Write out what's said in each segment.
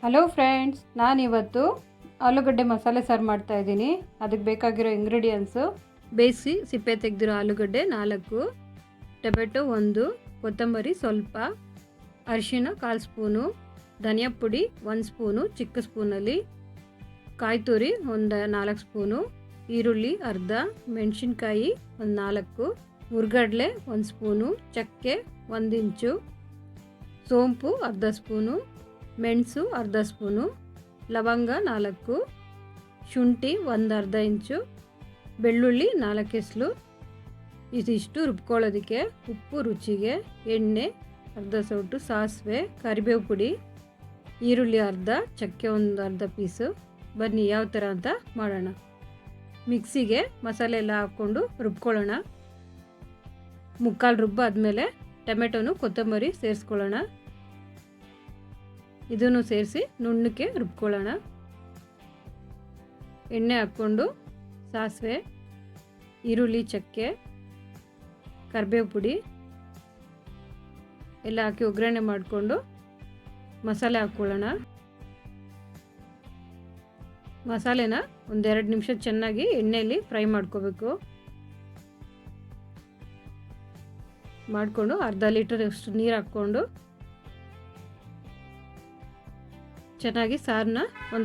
Hello friends, ನಾನಿವತ್ತು ಆಲೂಗಡ್ಡೆ ಮಸಾಲೆ ಸಾರು ಮಾಡ್ತಾಯಿದ್ದೀನಿ. ಅದಕ್ಕೆ ಬೇಕಾಗಿರೋ ಇಂಗ್ರೀಡಿಯೆಂಟ್ಸು: ಬೇಯಿಸಿ ಸಿಪ್ಪೆ ತೆಗೆದಿರೋ ಆಲೂಗಡ್ಡೆ 4, ಟೊಮೆಟೊ 1, ಕೊತ್ತಂಬರಿ ಸ್ವಲ್ಪ, ಅರಿಶಿಣ 1/4 ಸ್ಪೂನು, ಧನಿಯಾ ಪುಡಿ 1 ಸ್ಪೂನು ಚಿಕ್ಕ ಸ್ಪೂನಲ್ಲಿ, ಕಾಯಿ ತುರಿ ಒಂದು 4 ಸ್ಪೂನು, ಈರುಳ್ಳಿ ಅರ್ಧ, ಮೆಣಸಿನ್ಕಾಯಿ ಒಂದು 4, ಹುರ್ಗಡ್ಲೆ 1 ಸ್ಪೂನು, ಚಕ್ಕೆ 1 ಇಂಚು, ಸೋಂಪು ಅರ್ಧ ಸ್ಪೂನು, ಮೆಣಸು ಅರ್ಧ ಸ್ಪೂನು, ಲವಂಗ 4, ಶುಂಠಿ ಒಂದು ಅರ್ಧ ಇಂಚು, ಬೆಳ್ಳುಳ್ಳಿ 4 ಎಸಳು. ಇದಿಷ್ಟು ರುಬ್ಕೊಳ್ಳೋದಕ್ಕೆ ಉಪ್ಪು ರುಚಿಗೆ, ಎಣ್ಣೆ ಅರ್ಧ ಸೌಟು, ಸಾಸಿವೆ, ಕರಿಬೇವು ಪುಡಿ, ಈರುಳ್ಳಿ ಅರ್ಧ, ಚಕ್ಕೆ ಒಂದು ಅರ್ಧ ಪೀಸು. ಬನ್ನಿ ಯಾವ ಥರ ಅಂತ ಮಾಡೋಣ. ಮಿಕ್ಸಿಗೆ ಮಸಾಲೆ ಎಲ್ಲ ಹಾಕ್ಕೊಂಡು ರುಬ್ಕೊಳ್ಳೋಣ. ಮುಕ್ಕಾಲು ರುಬ್ಬಾದ್ಮೇಲೆ ಟೊಮೆಟೊನು ಕೊತ್ತಂಬರಿ ಸೇರಿಸ್ಕೊಳ್ಳೋಣ. ಇದನ್ನು ಸೇರಿಸಿ ನುಣ್ಣಕ್ಕೆ ರುಬ್ಕೊಳ್ಳೋಣ. ಎಣ್ಣೆ ಹಾಕ್ಕೊಂಡು ಸಾಸಿವೆ, ಈರುಳ್ಳಿ, ಚಕ್ಕೆ, ಕರಿಬೇವು ಪುಡಿ ಎಲ್ಲ ಹಾಕಿ ಒಗ್ಗರಣೆ ಮಾಡಿಕೊಂಡು ಮಸಾಲೆ ಹಾಕ್ಕೊಳ್ಳೋಣ. ಮಸಾಲೆನ 1-2 ನಿಮಿಷ ಚೆನ್ನಾಗಿ ಎಣ್ಣೆಯಲ್ಲಿ ಫ್ರೈ ಮಾಡ್ಕೋಬೇಕು. ಮಾಡಿಕೊಂಡು ಅರ್ಧ ಲೀಟರ್ ಅಷ್ಟು ನೀರು ಹಾಕ್ಕೊಂಡು ಚೆನ್ನಾಗಿ ಸಾರನ್ನ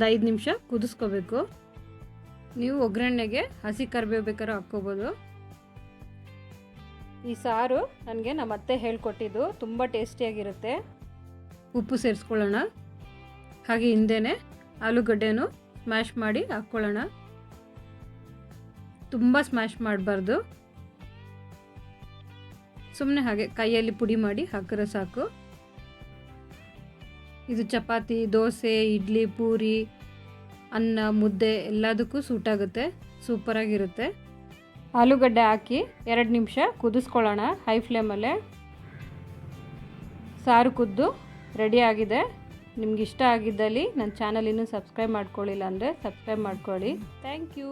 5 ನಿಮಿಷ ಕುದಿಸ್ಕೋಬೇಕು. ನೀವು ಒಗ್ಗರಣೆಗೆ ಹಸಿ ಕರಿಬೇವು ಬೇಕಾದ್ರೂ ಹಾಕ್ಕೋಬೋದು. ಈ ಸಾರು ನನಗೆ ನಮ್ಮ ಅತ್ತೆ ಹೇಳ್ಕೊಟ್ಟಿದ್ದು, ತುಂಬ ಟೇಸ್ಟಿಯಾಗಿರುತ್ತೆ. ಉಪ್ಪು ಸೇರಿಸ್ಕೊಳ್ಳೋಣ. ಹಾಗೆ ಹಿಂದೆಯೇ ಆಲೂಗಡ್ಡೆನೂ ಸ್ಮ್ಯಾಶ್ ಮಾಡಿ ಹಾಕ್ಕೊಳ್ಳೋಣ. ತುಂಬ ಸ್ಮ್ಯಾಶ್ ಮಾಡಬಾರ್ದು, ಸುಮ್ಮನೆ ಹಾಗೆ ಕೈಯಲ್ಲಿ ಪುಡಿ ಮಾಡಿ ಹಾಕಿದ್ರೆ ಸಾಕು. ಇದು ಚಪಾತಿ, ದೋಸೆ, ಇಡ್ಲಿ, ಪೂರಿ, ಅನ್ನ, ಮುದ್ದೆ ಎಲ್ಲದಕ್ಕೂ ಸೂಟಾಗುತ್ತೆ. ಸೂಪರಾಗಿರುತ್ತೆ. ಆಲೂಗಡ್ಡೆ ಹಾಕಿ 2 ನಿಮಿಷ ಕುದಿಸ್ಕೊಳ್ಳೋಣ ಹೈ ಫ್ಲೇಮಲ್ಲೇ. ಸಾರು ಕುದ್ದು ರೆಡಿ ಆಗಿದೆ. ನಿಮ್ಗೆ ಇಷ್ಟ ಆಗಿದ್ದಲ್ಲಿ ನನ್ನ ಚಾನಲ್ ಇನ್ನೂ ಸಬ್ಸ್ಕ್ರೈಬ್ ಮಾಡ್ಕೊಳ್ಳಿಲ್ಲ ಅಂದರೆ ಸಬ್ಸ್ಕ್ರೈಬ್ ಮಾಡ್ಕೊಳ್ಳಿ. Thank you.